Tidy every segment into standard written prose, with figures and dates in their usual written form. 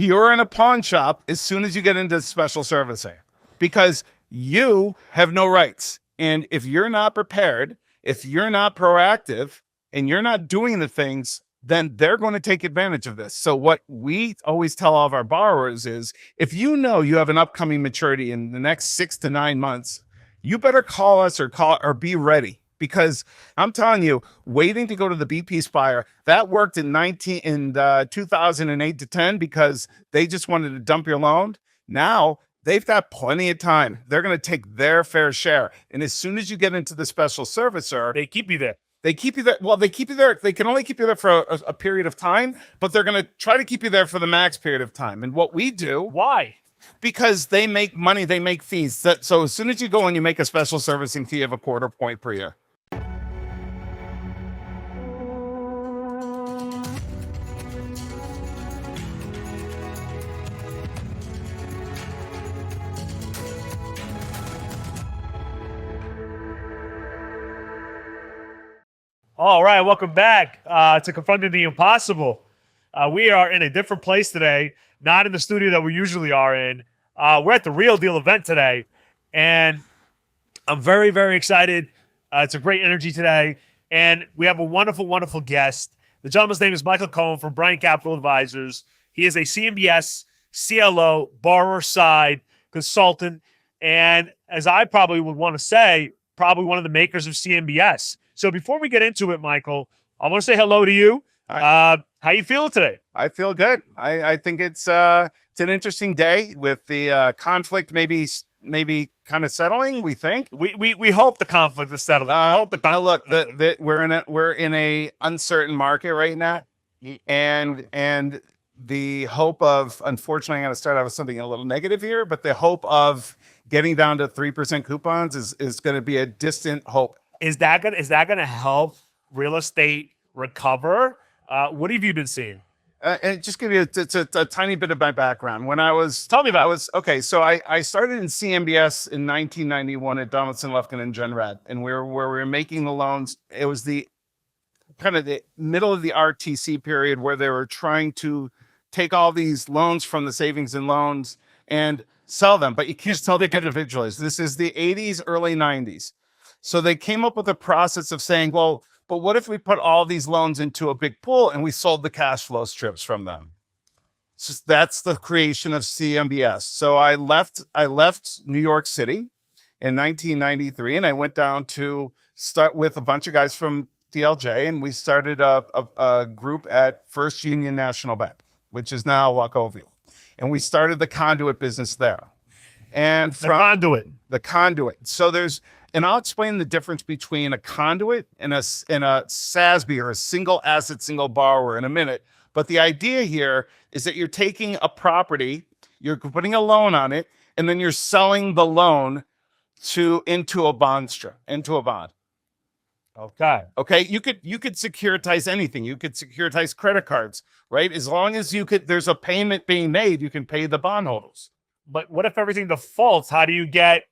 You're in a pawn shop as soon as you get into special servicing because you have no rights. And if you're not prepared, if you're not proactive, and you're not doing the things, then they're going to take advantage of this. So what we always tell all of our borrowers is, if you know you have an upcoming maturity in the next 6 to 9 months, you better call us or be ready. Because I'm telling you, waiting to go to the BP Spire, that worked in 2008 to 10 because they just wanted to dump your loan. Now they've got plenty of time. They're going to take their fair share. And as soon as you get into the special servicer, They keep you there. they keep you there. Well, they keep you there. They can only keep you there for a period of time, but they're going to try to keep you there for the max period of time. And what we do, Why? because they make money, they make fees. So as soon as you go and you make a special servicing fee of 1/4 point per year. All right, welcome back to Confronting the Impossible. We are in a different place today, not in the studio that we usually are in. We're at the Real Deal event today, and I'm very, very excited. It's a great energy today, and we have a wonderful, wonderful guest. The gentleman's name is Michael Cohen from Bryant Capital Advisors. He is a CMBS CLO borrower side consultant, and as I probably would want to say, probably one of the makers of CMBS. So before we get into it, Michael, I want to say hello to you. How you feeling today? I feel good. I think it's an interesting day with the conflict maybe kind of settling. We think We hope the conflict is settled. I hope look, we're in a uncertain market right now, and the hope of, unfortunately, I'm going to start out with something a little negative here, but the hope of getting down to 3% coupons is going to be a distant hope. Is that gonna help real estate recover? What have you been seeing? And just give you a tiny bit of my background. Tell me about it. So I started in CMBS in 1991 at Donaldson, Lufkin and Jenrad, and where we were making the loans. It was the kind of the middle of the RTC period where they were trying to take all these loans from the savings and loans and sell them, but you can't sell them individually. This is the 80s, early 90s. So they came up with a process of saying, well, but what if we put all these loans into a big pool and we sold the cash flow strips from them? So that's the creation of CMBS. So I left New York City in 1993, and I went down to start with a bunch of guys from DLJ, and we started a group at First Union National Bank, which is now Wachovia. And we started the conduit business there. And The conduit. So and I'll explain the difference between a conduit and a SASB, or a single asset, single borrower, in a minute. But the idea here is that you're taking a property, you're putting a loan on it, and then you're selling the loan into a bond. Okay. Okay. You could securitize anything. You could securitize credit cards, right? As long as there's a payment being made, you can pay the bondholders. But what if everything defaults? How do you get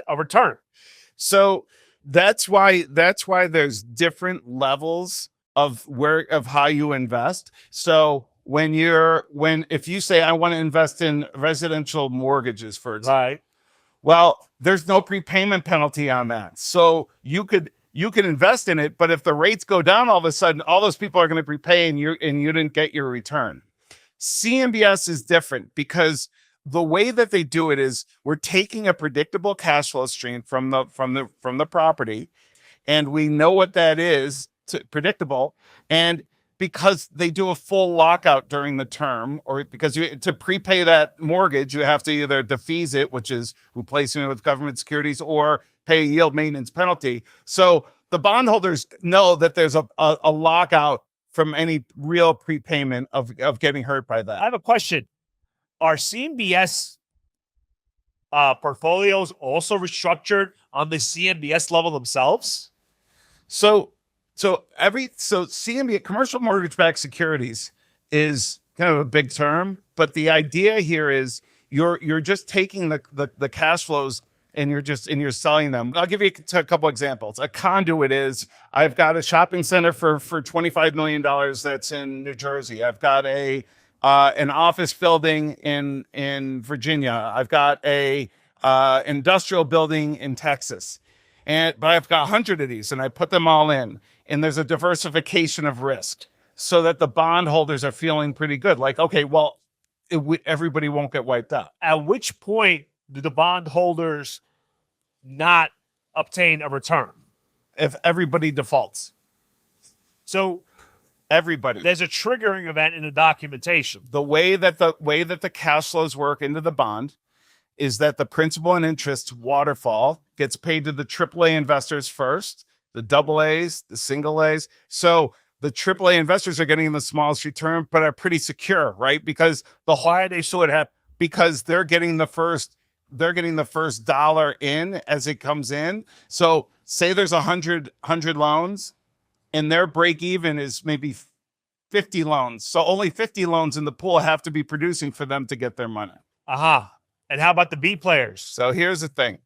a return? So that's why there's different levels of how you invest. So if you say, I want to invest in residential mortgages, for example, Right. well, there's no prepayment penalty on that. So you could invest in it, but if the rates go down, all of a sudden, all those people are going to prepay and you didn't get your return. CMBS is different because the way that they do it is we're taking a predictable cash flow stream from the property, and we know what that is, predictable. And because they do a full lockout during the term, or because to prepay that mortgage, you have to either defease it, which is replacing it with government securities, or pay a yield maintenance penalty. So the bondholders know that there's a lockout from any real prepayment of getting hurt by that. I have a question. Are CMBS portfolios also restructured on the CMBS level themselves? So CMBS, commercial mortgage-backed securities, is kind of a big term, but the idea here is you're just taking the cash flows and you're selling them. I'll give you a couple examples. A conduit is, I've got a shopping center for $25 million that's in New Jersey. I've got a an office building in Virginia. I've got a industrial building in Texas, but I've got 100 of these, and I put them all in. And there's a diversification of risk, so that the bondholders are feeling pretty good. Like, okay, well, everybody won't get wiped out. At which point do the bondholders not obtain a return? If everybody defaults, So everybody. there's a triggering event in the documentation. The way that the cash flows work into the bond is that the principal and interest waterfall gets paid to the AAA investors first, the double A's, the single A's. So the AAA investors are getting the smallest return, but are pretty secure, right? Because Why are they so happy? because they're getting the first dollar in as it comes in. So say there's 100 loans, and their break even is maybe 50 loans. So only 50 loans in the pool have to be producing for them to get their money. And how about the B players? So here's the thing.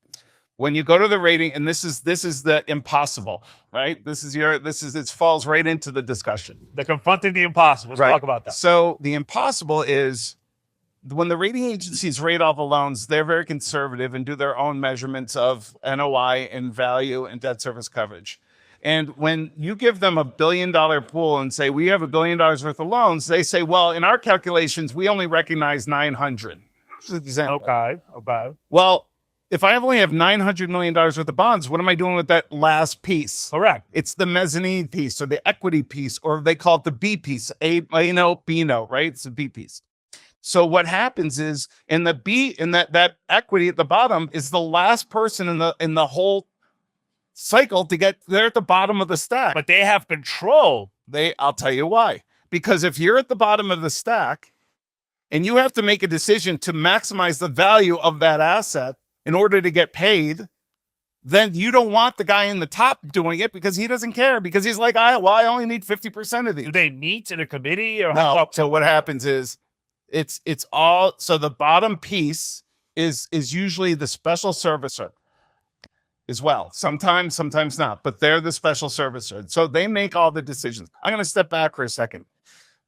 When you go to the rating, and this is the impossible, right? It falls right into the discussion. They're confronting the impossible. Let's talk about that. So the impossible is when the rating agencies rate all the loans, they're very conservative and do their own measurements of NOI and value and debt service coverage. And when you give them $1 billion pool and say, we have $1 billion worth of loans, they say, well, in our calculations, we only recognize 900. This is an example. Okay. Well, if I only have $900 million worth of bonds, what am I doing with that last piece? Correct. It's the mezzanine piece or the equity piece, or they call it the B piece, B note, right? It's a B piece. So what happens is in the B, in that equity at the bottom is the last person in the whole cycle to get there at the bottom of the stack. But they have control. I'll tell you why. Because if you're at the bottom of the stack and you have to make a decision to maximize the value of that asset in order to get paid, then you don't want the guy in the top doing it, because he doesn't care, because he's like, I only need 50% of these. Do they meet in a committee or No. So what happens is it's all, so the bottom piece is usually the special servicer as well. Sometimes not, but they're the special servicer. So they make all the decisions. I'm going to step back for a second.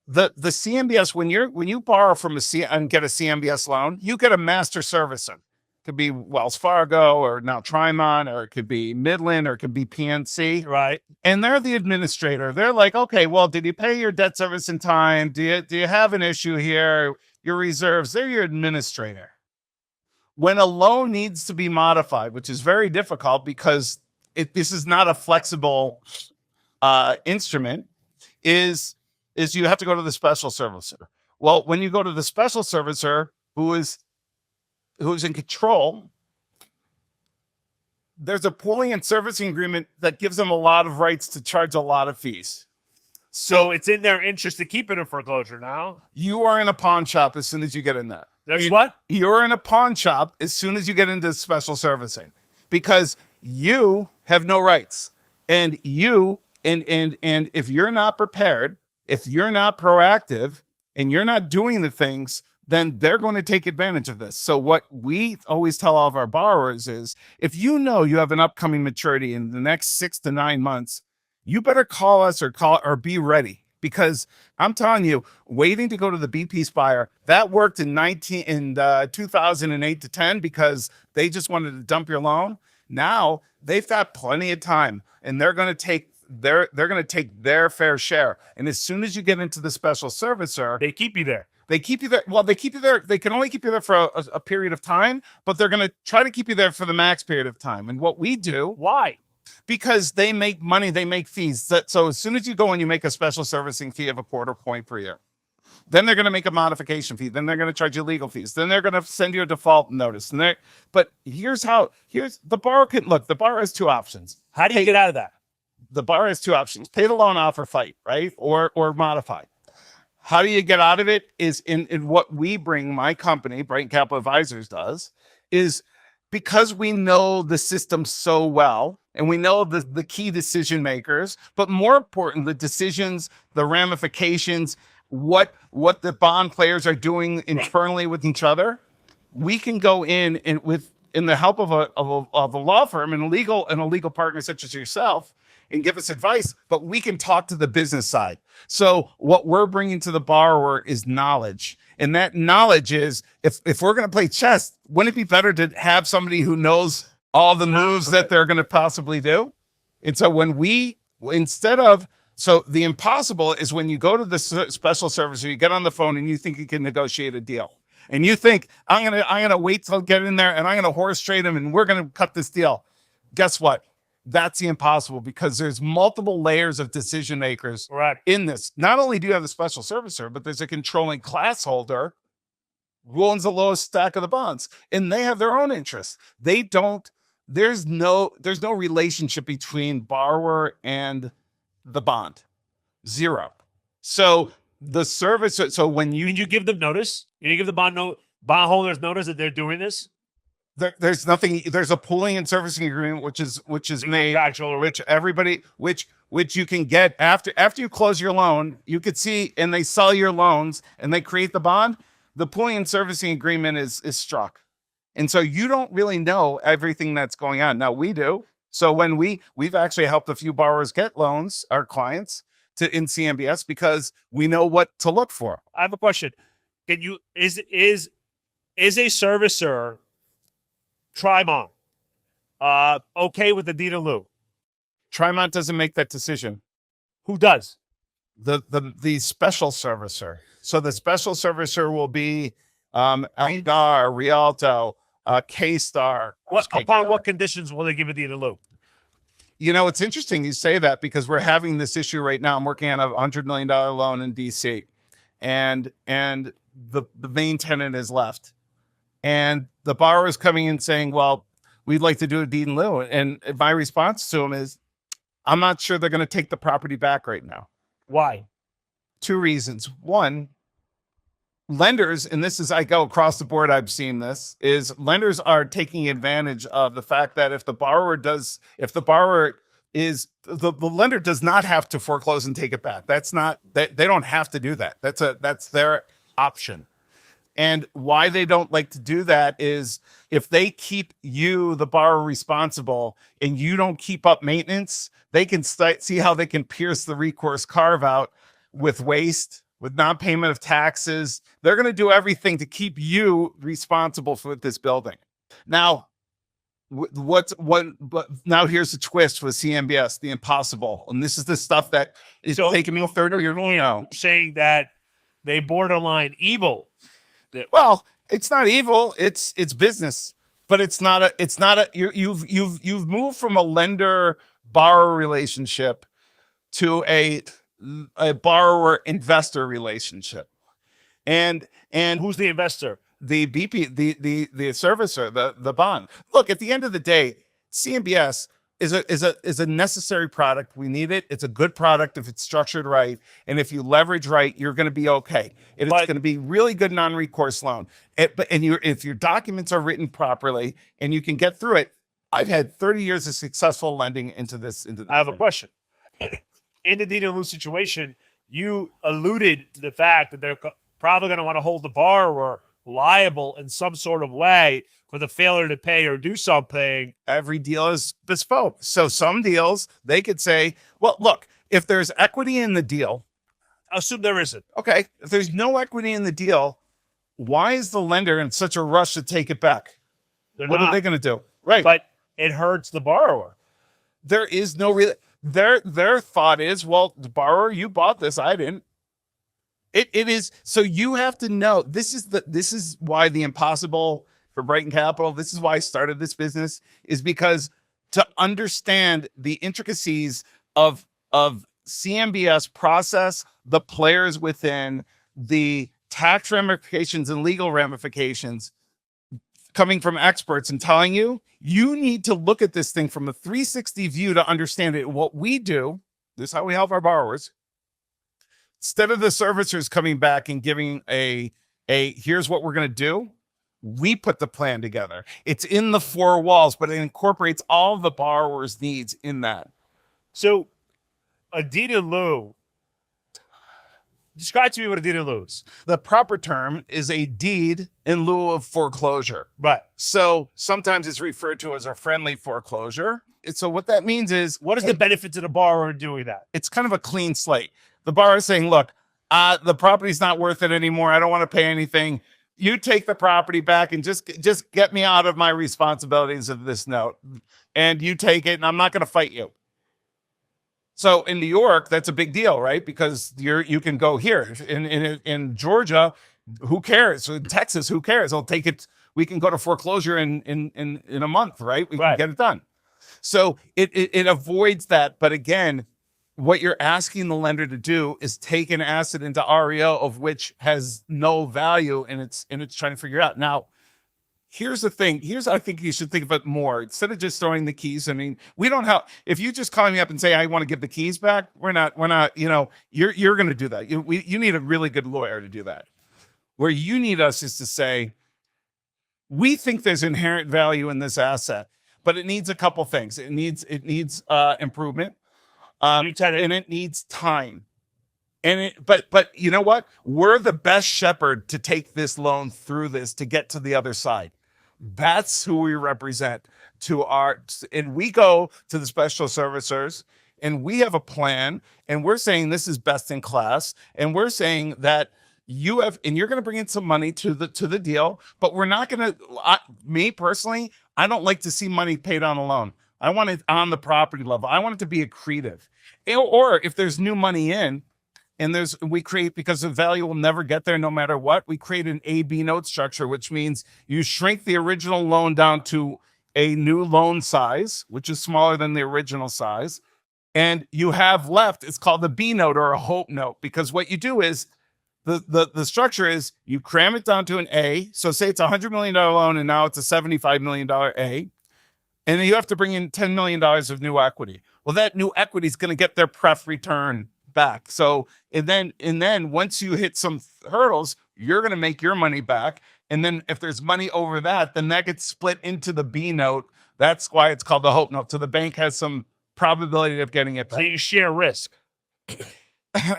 The CMBS, when you borrow from and get a CMBS loan, you get a master servicer. It could be Wells Fargo or now Trimont, or it could be Midland, or it could be PNC. right? And they're the administrator. They're like, okay, well, did you pay your debt service in time? Do you have an issue here? Your reserves, they're your administrator. When a loan needs to be modified, which is very difficult because this is not a flexible instrument, is you have to go to the special servicer. Well, when you go to the special servicer, who's in control, there's a pooling and servicing agreement that gives them a lot of rights to charge a lot of fees. So it's in their interest to keep it in foreclosure now. You are in a pawn shop as soon as you get in that. What? You're in a pawn shop as soon as you get into special servicing, because you have no rights. And if you're not prepared, if you're not proactive, and you're not doing the things, then they're going to take advantage of this. So what we always tell all of our borrowers is, if you know you have an upcoming maturity in the next 6 to 9 months, you better call us or be ready. Because I'm telling you, waiting to go to the B piece buyer, that worked in 2008 to 10, because they just wanted to dump your loan. Now they've got plenty of time, and they're going to take their fair share. And as soon as you get into the special servicer, They keep you there. they keep you there. Well, they keep you there. They can only keep you there for a period of time, but they're going to try to keep you there for the max period of time. And what we do, Why? because they make money, they make fees. So as soon as you go and you make a special servicing fee of 1/4 point per year, then they're going to make a modification fee. Then they're going to charge you legal fees. Then they're going to send you a default notice. But here's the borrower can look. The borrower has two options. How do you get out of that? The borrower has two options: pay the loan off or fight, right? Or modify. How do you get out of it is in what we bring, my company, Brighton Capital Advisors, does, is because we know the system so well, and we know the key decision makers, but more important, the decisions, the ramifications, what the bond players are doing internally with each other. We can go in and in the help of a law firm and a legal partner such as yourself, and give us advice, but we can talk to the business side. So what we're bringing to the borrower is knowledge. And that knowledge is, if we're going to play chess, wouldn't it be better to have somebody who knows all the moves that they're going to possibly do? And so so the impossible is when you go to the special servicer, you get on the phone and you think you can negotiate a deal. And you think, I'm gonna wait till I get in there and I'm gonna horse trade him and we're gonna cut this deal. Guess what? That's the impossible, because there's multiple layers of decision makers in this. Not only do you have the special servicer, but there's a controlling class holder who owns the lowest stack of the bonds, and they have their own interests. There's no relationship between borrower and the bond. Zero. So the service, so when you give them notice, you give the bond holders notice that they're doing this. There's nothing. There's a pooling and servicing agreement, which is made actual, which you can get after you close your loan. You could see, and they sell your loans and they create the bond. The pooling and servicing agreement is struck, and so you don't really know everything that's going on. Now we do. So when we've actually helped a few borrowers get loans, our clients, in CMBS, because we know what to look for. I have a question. Is a servicer, Trimont, okay with the deed in lieu? Trimont doesn't make that decision. Who does? The special servicer. So the special servicer will be Algar, Rialto, K-Star. Upon what conditions will they give a deed in lieu? You know, it's interesting you say that, because we're having this issue right now. I'm working on a $100 million loan in DC, and the main tenant is left, and the borrower is coming in saying, well, we'd like to do a deed in lieu. And my response to him is, I'm not sure they're going to take the property back right now. Why? Two reasons. One, lenders, and I go across the board, I've seen this, is lenders are taking advantage of the fact that the lender does not have to foreclose and take it back. They don't have to do that. That's their option. And why they don't like to do that is, if they keep you, the borrower, responsible, and you don't keep up maintenance, they can see how they can pierce the recourse carve out with waste, with non-payment of taxes. They're going to do everything to keep you responsible for this building. Now, but now here's the twist with CMBS, the impossible. And this is the stuff that is taking me a third of your, saying that they borderline evil. Well, it's not evil. It's business, but you've moved from a lender borrower relationship to a borrower investor relationship. And who's the investor? The BP, the servicer, the bond. Look, at the end of the day, CMBS is a necessary product. We need it. It's a good product if it's structured right, and if you leverage right, you're going to be okay. It's going to be really good non-recourse loan. If your documents are written properly and you can get through it. I've had 30 years of successful lending into this. I have a question. In the deed in lieu situation, you alluded to the fact that they're probably going to want to hold the borrower liable in some sort of way for the failure to pay or do something. Every deal is bespoke. So some deals, they could say, well, look, if there's equity in the deal. Assume there isn't. Okay. If there's no equity in the deal, why is the lender in such a rush to take it back? What are they going to do? Right. But it hurts the borrower. There is no real. Their thought is, well, the borrower, you bought this, I didn't. It is. So you have to know, this is why the impossible for Brighton Capital, this is why I started this business, is because to understand the intricacies of CMBS process, the players within, the tax ramifications and legal ramifications, coming from experts and telling you, you need to look at this thing from a 360 view to understand it. What we do, this is how we help our borrowers. Instead of the servicers coming back and giving a here's what we're going to do, we put the plan together. It's in the four walls, but it incorporates all the borrower's needs in that. So a deed in lieu, Describe to me what a deed in lieu is. The proper term is a deed in lieu of foreclosure. Right. So sometimes it's referred to as a friendly foreclosure. So what that means is, What is the benefit to the borrower in doing that? it's kind of a clean slate. The borrower is saying, look, the property's not worth it anymore. I don't want to pay anything. You take the property back and just get me out of my responsibilities of this note. And you take it, and I'm not going to fight you. So in New York, that's a big deal, right? Because you can go here. In Georgia, who cares? In Texas, who cares? I'll take it. We can go to foreclosure in a month, right? We can get it done. So it avoids that. But again, what you're asking the lender to do is take an asset into REO of which has no value, and it's trying to figure out. Now, here's the thing. I think you should think of it more. Instead of just throwing the keys, I mean, we don't have, if you just call me up and say, I want to give the keys back, we're not, you're going to do that. You need a really good lawyer to do that. Where you need us is to say, we think there's inherent value in this asset, but it needs a couple things. It needs improvement. And it needs time. But you know what? We're the best shepherd to take this loan through this to get to the other side. That's who we represent and we go to the special servicers and we have a plan and we're saying this is best in class. And we're saying that you're going to bring in some money to the deal, but we're not going to, me personally, I don't like to see money paid on a loan. I want it on the property level. I want it to be accretive. Or if there's new money in, and we create, because the value will never get there no matter what, we create an A-B note structure, which means you shrink the original loan down to a new loan size, which is smaller than the original size. And you have left, it's called the B note or a hope note, because what you do is the structure is you cram it down to an A. So say it's a $100 million loan and now it's a $75 million A. And then you have to bring in $10 million of new equity. Well, that new equity is going to get their pref return back. So, and then once you hit some hurdles, you're going to make your money back. And then if there's money over that, then that gets split into the B note. That's why it's called the hope note. So the bank has some probability of getting it back. So you share risk.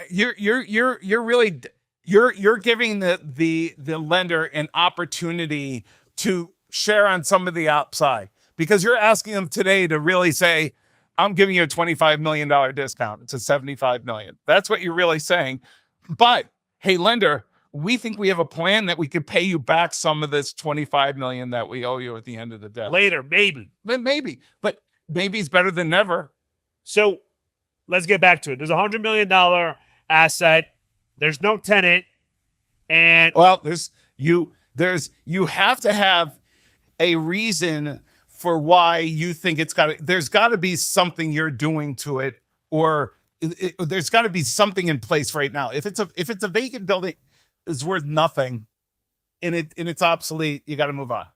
You're giving the lender an opportunity to share on some of the upside, because you're asking them today to really say, I'm giving you a $25 million discount. It's a $75 million. That's what you're really saying. But hey, lender, we think we have a plan that we could pay you back some of this $25 million that we owe you at the end of the day. Later, maybe. But maybe it's better than never. So let's get back to it. There's a $100 million asset. There's no tenant. And well, you have to have a reason for why you think there's got to be something you're doing to it, or there's got to be something in place right now. If it's a vacant building, it's worth nothing, and it's obsolete, you got to move on.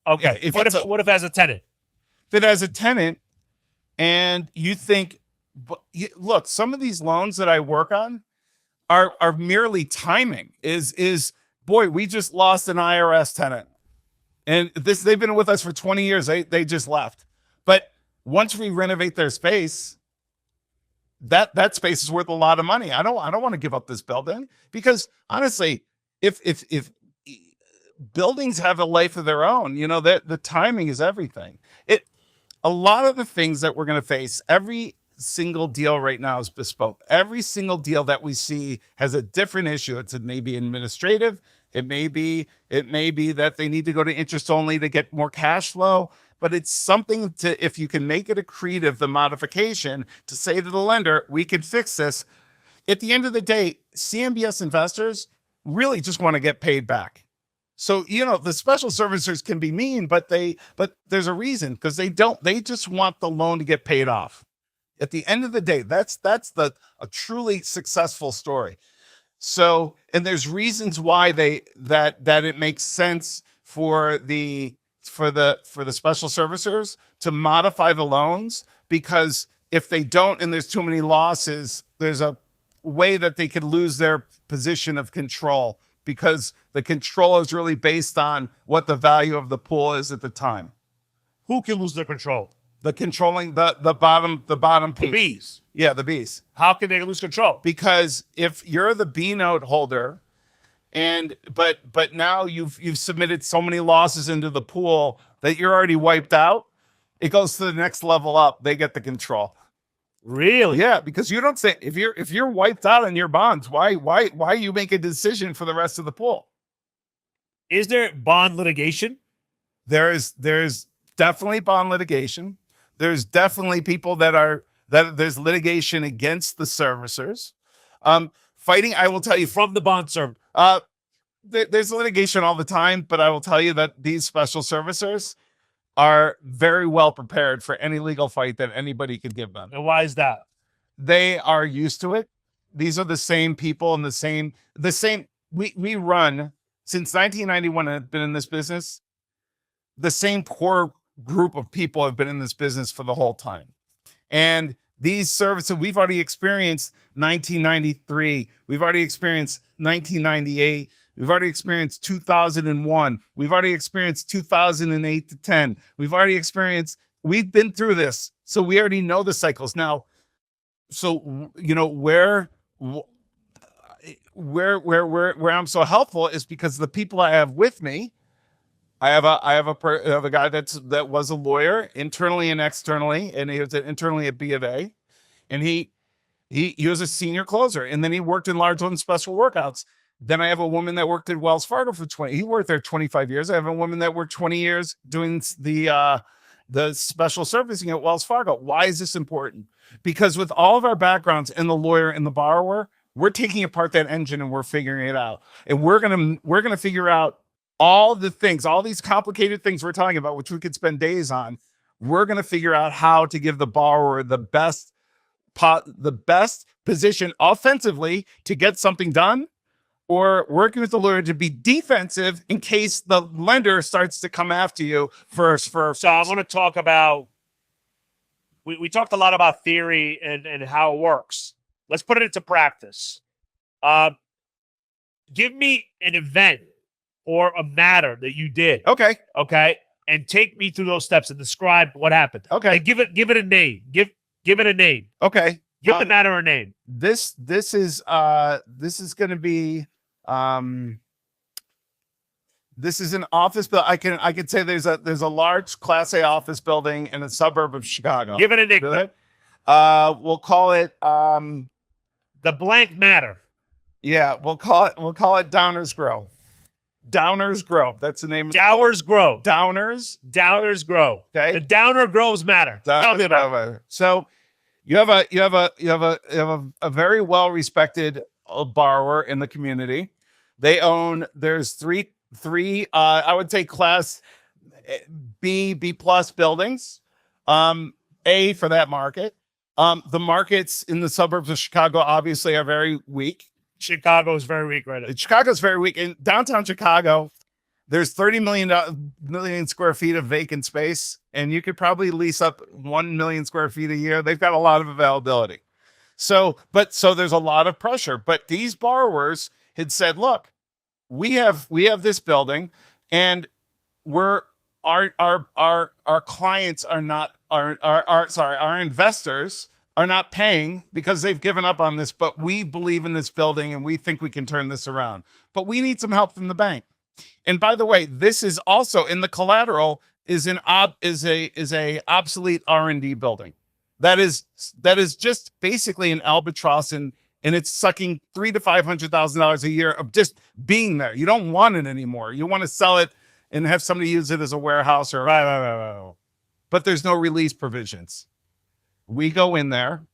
Okay. Yeah, what if it has a tenant? If it has a tenant, and you think, look, some of these loans that I work on are merely timing. Boy, we just lost an IRS tenant. And they've been with us for 20 years. They just left. But once we renovate their space, that space is worth a lot of money. I don't want to give up this building, because honestly, if buildings have a life of their own, the timing is everything. A lot of the things that we're going to face, every single deal right now is bespoke. Every single deal that we see has a different issue. It's maybe administrative. It may be that they need to go to interest only to get more cash flow, but it's something if you can make it accretive, the modification, to say to the lender, we can fix this. At the end of the day, CMBS investors really just want to get paid back. So, the special servicers can be mean, but there's a reason, because they just want the loan to get paid off. At the end of the day, that's a truly successful story. So, and there's reasons why that it makes sense for the special servicers to modify the loans, because if they don't and there's too many losses, there's a way that they could lose their position of control, because the control is really based on what the value of the pool is at the time. Who can lose their control? The controlling the bottom The piece. B's. Yeah, the Bs. How can they lose control? Because if you're the B note holder, but now you've submitted so many losses into the pool that you're already wiped out, it goes to the next level up. They get the control. Really? Yeah, because you don't say if you're wiped out on your bonds, why you make a decision for the rest of the pool? Is there bond litigation? There's definitely bond litigation. There's definitely people that there's litigation against the servicers. Fighting, I will tell you, From the bond server. there's litigation all the time, but I will tell you that these special servicers are very well prepared for any legal fight that anybody could give them. And why is that? They are used to it. These are the same people and the same. We run since 1991 and have been in this business. The same core group of people have been in this business for the whole time. And these services, we've already experienced 1993. We've already experienced 1998. We've already experienced 2001. We've already experienced 2008 to 10. We've been through this. So we already know the cycles now. So, where I'm so helpful is because the people I have with me, I have a guy that was a lawyer internally and externally, and he was internally at B of A, and he was a senior closer, and then he worked in large loan special workouts. Then I have a woman that worked at Wells Fargo for 20. He worked there 25 years. I have a woman that worked 20 years doing the special servicing at Wells Fargo. Why is this important? Because with all of our backgrounds and the lawyer and the borrower, we're taking apart that engine and we're figuring it out. And we're gonna figure out all the things, all these complicated things we're talking about, which we could spend days on. We're gonna figure out how to give the borrower the best position offensively to get something done, or working with the lawyer to be defensive in case the lender starts to come after you first. So I want to talk about, we talked a lot about theory and how it works. Let's put it into practice. Give me an event or a matter that you did. Okay. And take me through those steps and describe what happened. Okay. And give it a name. Give it a name. Okay. Give the matter a name. This is going to be this is an office building. I can say there's a large Class A office building in a suburb of Chicago. Give it a nickname. We'll call it the blank matter. Yeah, we'll call it Downers Grove. Downers Grove. That's the name. Dowers Grove. Downers Grove. Okay. The Downer Groves matter. Tell me about it. So you have a very well respected borrower in the community. They own. There's three I would say Class B plus buildings. A for that market. The markets in the suburbs of Chicago obviously are very weak. Chicago is very weak right now. Chicago's very weak. In downtown Chicago, there's 30 million square feet of vacant space, and you could probably lease up 1 million square feet a year. They've got a lot of availability. So there's a lot of pressure. But these borrowers had said, look, we have this building, and our clients are not our investors are not paying because they've given up on this, but we believe in this building and we think we can turn this around. But we need some help from the bank. And by the way, this is also in the collateral is a obsolete R&D building. That is just basically an albatross, and it's sucking $300,000 to $500,000 a year of just being there. You don't want it anymore. You want to sell it and have somebody use it as a warehouse or right. But there's no release provisions. We go in there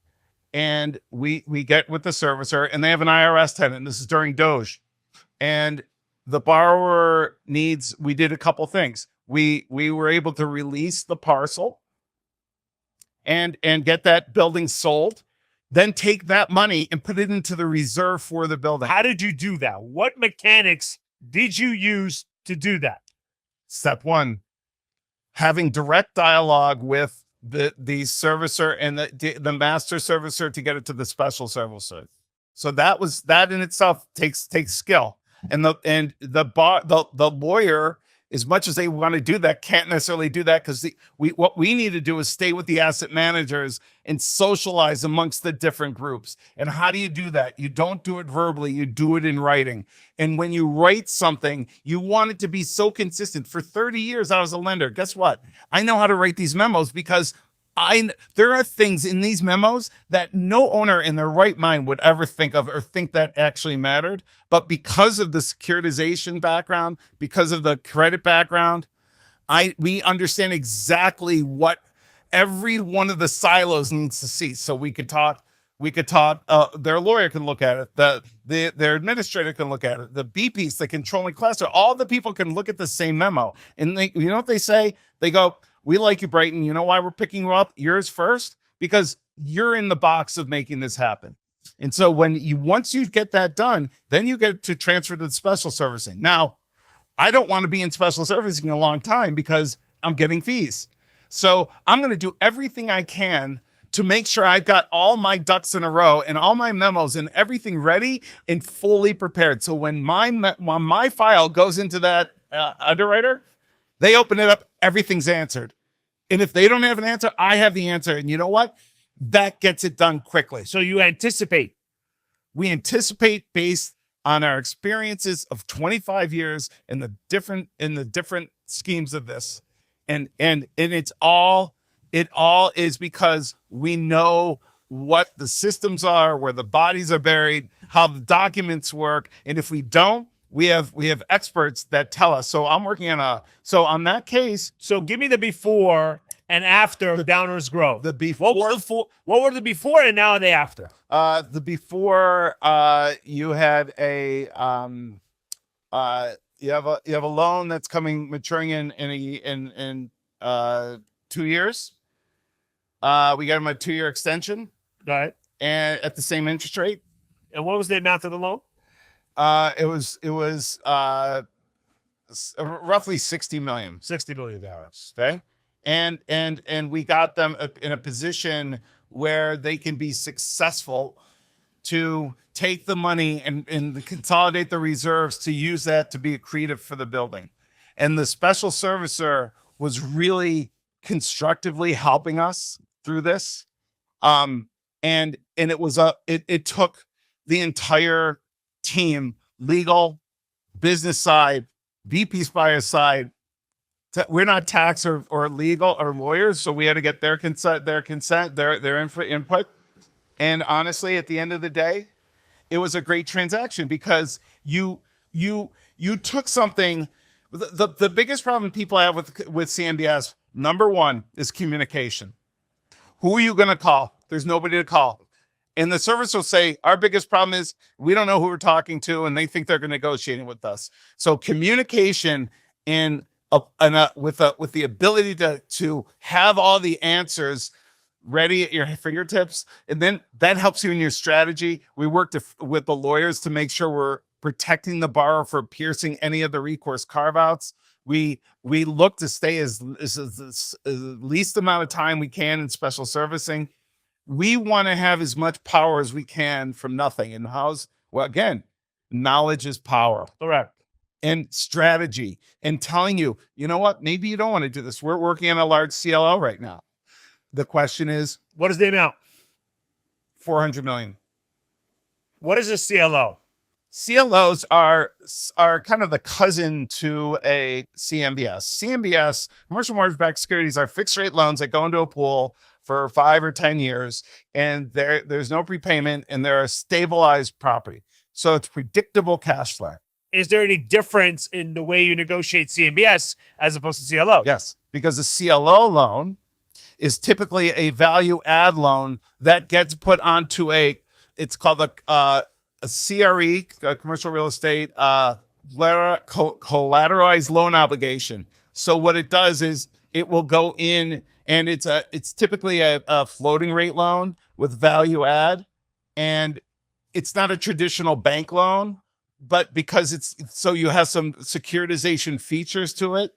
and we get with the servicer, and they have an IRS tenant. This is during Doge. And the borrower we did a couple things. We were able to release the parcel and get that building sold, then take that money and put it into the reserve for the building. How did you do that? What mechanics did you use to do that? Step one, having direct dialogue with the servicer and the master servicer to get it to the special servicer. So that in itself takes skill. And the lawyer as much as they want to do that, can't necessarily do that because what we need to do is stay with the asset managers and socialize amongst the different groups. And how do you do that? You don't do it verbally, you do it in writing. And when you write something, you want it to be so consistent. For 30 years, I was a lender. Guess what? I know how to write these memos because there are things in these memos that no owner in their right mind would ever think of or think that actually mattered. But because of the securitization background, because of the credit background, we understand exactly what every one of the silos needs to see. So we could talk, their lawyer can look at it, their administrator can look at it, the BPs, the controlling cluster, all the people can look at the same memo. And you know what they say? They go, we like you, Brighton. You know why we're picking you up? Yours first, because you're in the box of making this happen. And so once you get that done, then you get to transfer to the special servicing. Now, I don't want to be in special servicing a long time because I'm getting fees. So I'm going to do everything I can to make sure I've got all my ducks in a row and all my memos and everything ready and fully prepared. So when my file goes into that underwriter, they open it up, everything's answered. And if they don't have an answer, I have the answer. And you know what? That gets it done quickly. So you anticipate. We anticipate based on our experiences of 25 years in the different schemes of this. And it all is because we know what the systems are, where the bodies are buried, how the documents work. And if we don't, we have experts that tell us. So I'm working on that case. So give me the before and after Downers Grove. The before. What were the before and now the after? The before, you had you have a loan that's maturing in 2 years. We got them a 2-year extension, Right. and at the same interest rate. And what was the amount of the loan? It was roughly $60 million. $60 million. Okay. And we got them in a position where they can be successful to take the money and consolidate the reserves to use that to be accretive for the building. And the special servicer was really constructively helping us through this. And it was it took the entire team, legal, business side, VP Spire side. We're not tax or legal or lawyers, so we had to get their consent, their input. And honestly, at the end of the day, it was a great transaction because you took something. The biggest problem people have with CMBS, number one, is communication. Who are you going to call? There's nobody to call. And the service will say, our biggest problem is we don't know who we're talking to, and they think they're negotiating with us. So communication with the ability to have all the answers ready at your fingertips, and then that helps you in your strategy. We worked with the lawyers to make sure we're protecting the borrower for piercing any of the recourse carve-outs. We look to stay as least amount of time we can in special servicing. We want to have as much power as we can from nothing. And well, again, knowledge is power. Correct. And strategy, and telling you, you know what, maybe you don't want to do this. We're working on a large CLO right now. The question is, what is the amount? $400 million. What is a CLO? CLOs are kind of the cousin to a CMBS. CMBS, commercial mortgage-backed securities, are fixed rate loans that go into a pool for 5 or 10 years, and there's no prepayment, and they're a stabilized property. So it's predictable cash flow. Is there any difference in the way you negotiate CMBS as opposed to CLO? Yes, because a CLO loan is typically a value add loan that gets put onto it's called a CRE, a commercial real estate collateralized loan obligation. So what it does is it will go in, and it's typically a floating rate loan with value add, and it's not a traditional bank loan, but because so you have some securitization features to it,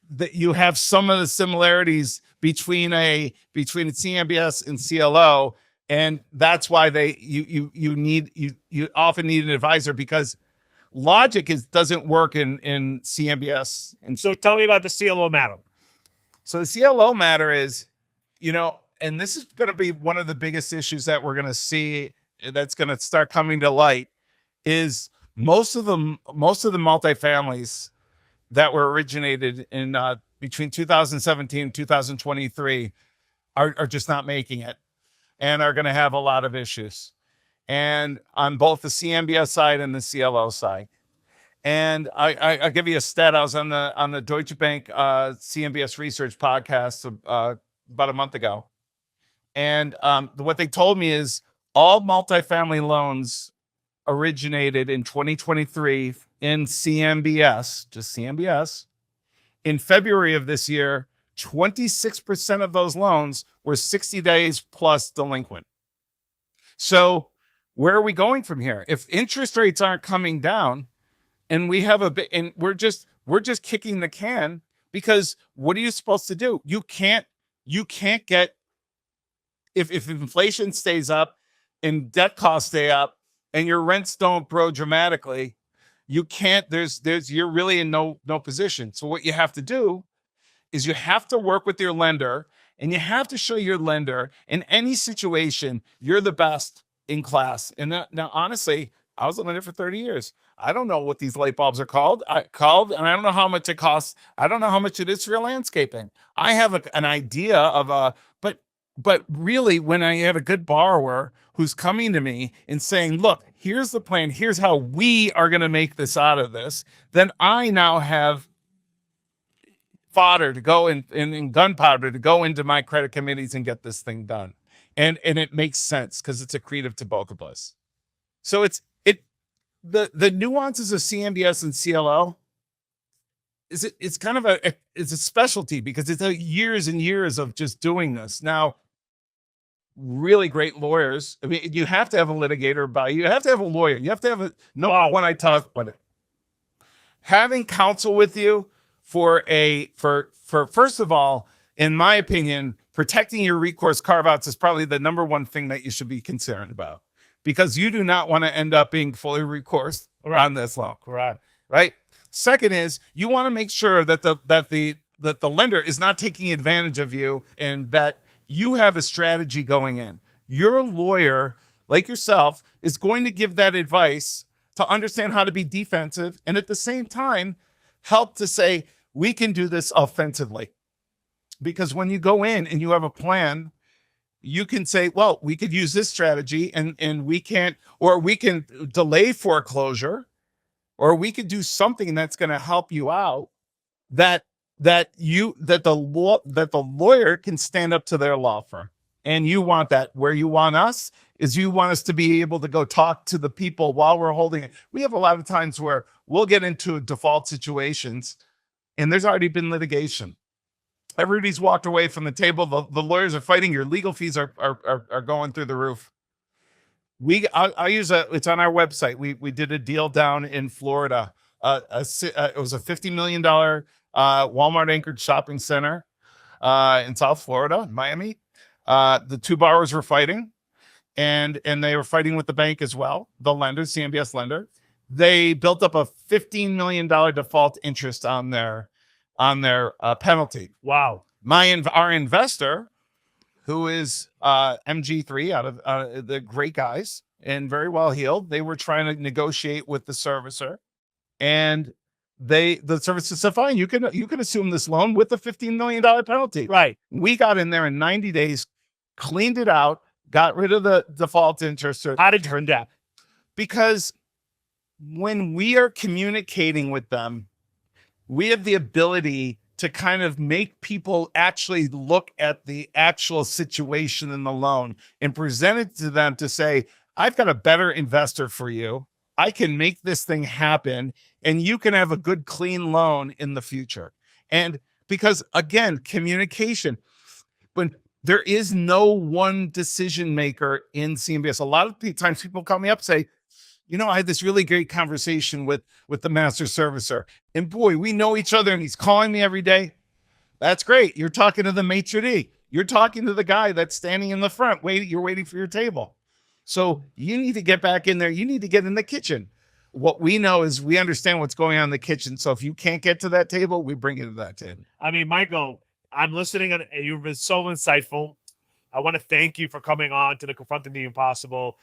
that you have some of the similarities between a CMBS and CLO, and that's why you often need an advisor, because logic doesn't work in CMBS. And So tell me about the CLO matter. so the CLO matter is, and this is going to be one of the biggest issues that we're going to see that's going to start coming to light, is most of the multifamilies that were originated in between 2017 and 2023 are just not making it and are going to have a lot of issues, and on both the CMBS side and the CLO side. And I'll give you a stat. I was on the Deutsche Bank CMBS research podcast about a month ago, and what they told me is all multifamily loans originated in 2023 in CMBS, just CMBS. In February of this year, 26% of those loans were 60 days plus delinquent. So where are we going from here? If interest rates aren't coming down, and we have and we're just kicking the can, because what are you supposed to do? You can't get, if inflation stays up and debt costs stay up and your rents don't grow dramatically, you can't, you're really in no position. So what you have to do is you have to work with your lender, and you have to show your lender in any situation you're the best in class. And now honestly, I was a lender for 30 years. I don't know what these light bulbs are called. And I don't know how much it costs. I don't know how much it is for your landscaping. I have an idea of but really, when I have a good borrower who's coming to me and saying, look, here's the plan, here's how we are going to make this out of this, then I now have fodder to go and gunpowder to go into my credit committees and get this thing done. And it makes sense because it's accretive to both of us. So the nuances of CMBS and CLO it's kind of it's a specialty, because it's years and years of just doing this. Now, really great lawyers. I mean, you have to have a litigator by you. You have to have a lawyer. You have to have when I talk about it, having counsel with you for first of all, in my opinion, protecting your recourse carve-outs is probably the number one thing that you should be concerned about, because you do not want to end up being fully recourse on this loan. Correct. Right. Second is, you want to make sure that the lender is not taking advantage of you, and that you have a strategy going in. Your lawyer, like yourself, is going to give that advice to understand how to be defensive, and at the same time help to say, we can do this offensively. Because when you go in and you have a plan, you can say, well, we could use this strategy, and we can delay foreclosure, or we could do something that's going to help you out, that the lawyer can stand up to their law firm. And you want that. Where you want us is, you want us to be able to go talk to the people while we're holding it. We have a lot of times where we'll get into default situations and there's already been litigation. Everybody's walked away from the table. The lawyers are fighting. Your legal fees are going through the roof. I use it's on our website. We did a deal down in Florida. It was a $50 million Walmart anchored shopping center in South Florida, Miami. The two borrowers were fighting, and they were fighting with the bank as well, the lender, CMBS lender. They built up a $15 million default interest on their penalty. Wow. Our investor, who is MG3 out of the great guys and very well heeled, they were trying to negotiate with the servicer, and the servicer said, fine, you can assume this loan with a $15 million penalty. Right. We got in there in 90 days, cleaned it out, got rid of the default interest. How did it turn out? Because when we are communicating with them, we have the ability to kind of make people actually look at the actual situation in the loan and present it to them to say, I've got a better investor for you. I can make this thing happen, and you can have a good, clean loan in the future. And because, again, communication, when there is no one decision maker in CMBS. A lot of times people call me up and say, I had this really great conversation with the master servicer, and boy, we know each other, and he's calling me every day. That's great. You're talking to the maitre d'. You're talking to the guy that's standing in the front. You're waiting for your table. So you need to get back in there. You need to get in the kitchen. what we know is we understand what's going on in the kitchen. So if you can't get to that table, we bring you to that table. I mean, Michael, I'm listening, and you've been so insightful. I want to thank you for coming on to the Confronting the Impossible.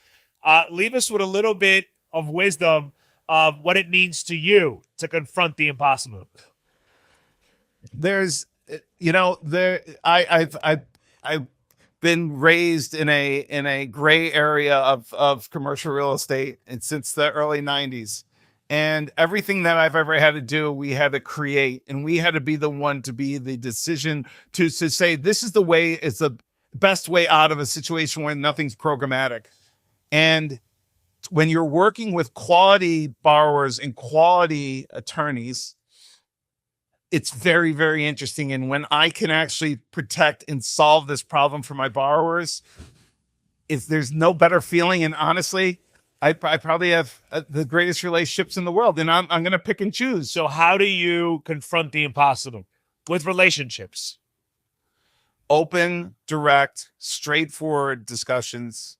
Leave us with a little bit of wisdom of what it means to you to confront the impossible. There's, I've been raised in a gray area of commercial real estate, and since the early 90s. And everything that I've ever had to do, we had to create, and we had to be the one to be the decision to say, this is the way, it's the best way out of a situation when nothing's programmatic. And when you're working with quality borrowers and quality attorneys, it's very, very interesting. And when I can actually protect and solve this problem for my borrowers, there's no better feeling. And honestly, I probably have the greatest relationships in the world, and I'm going to pick and choose. So how do you confront the impossible? With relationships. Open, direct, straightforward discussions,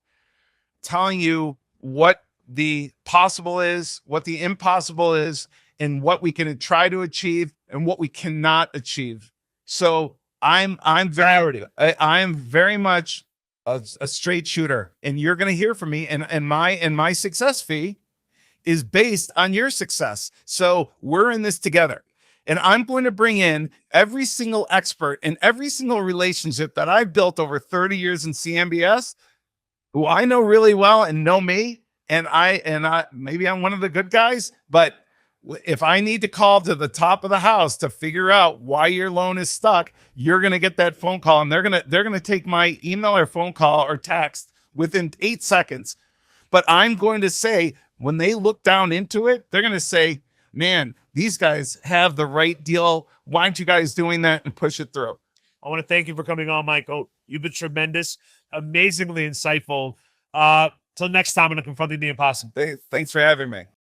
telling you what the possible is, what the impossible is, and what we can try to achieve and what we cannot achieve. So I'm very much a straight shooter, and you're going to hear from me, and my success fee is based on your success. So we're in this together, and I'm going to bring in every single expert in every single relationship that I've built over 30 years in CMBS, who I know really well and know me. And I maybe I'm one of the good guys, but if I need to call to the top of the house to figure out why your loan is stuck, you're going to get that phone call, and they're going to take my email or phone call or text within 8 seconds. But I'm going to say, when they look down into it, they're going to say, man, these guys have the right deal. Why aren't you guys doing that and push it through? I want to thank you for coming on, Michael. You've been tremendous, amazingly insightful. Till next time on Confronting the Impossible. Thanks for having me.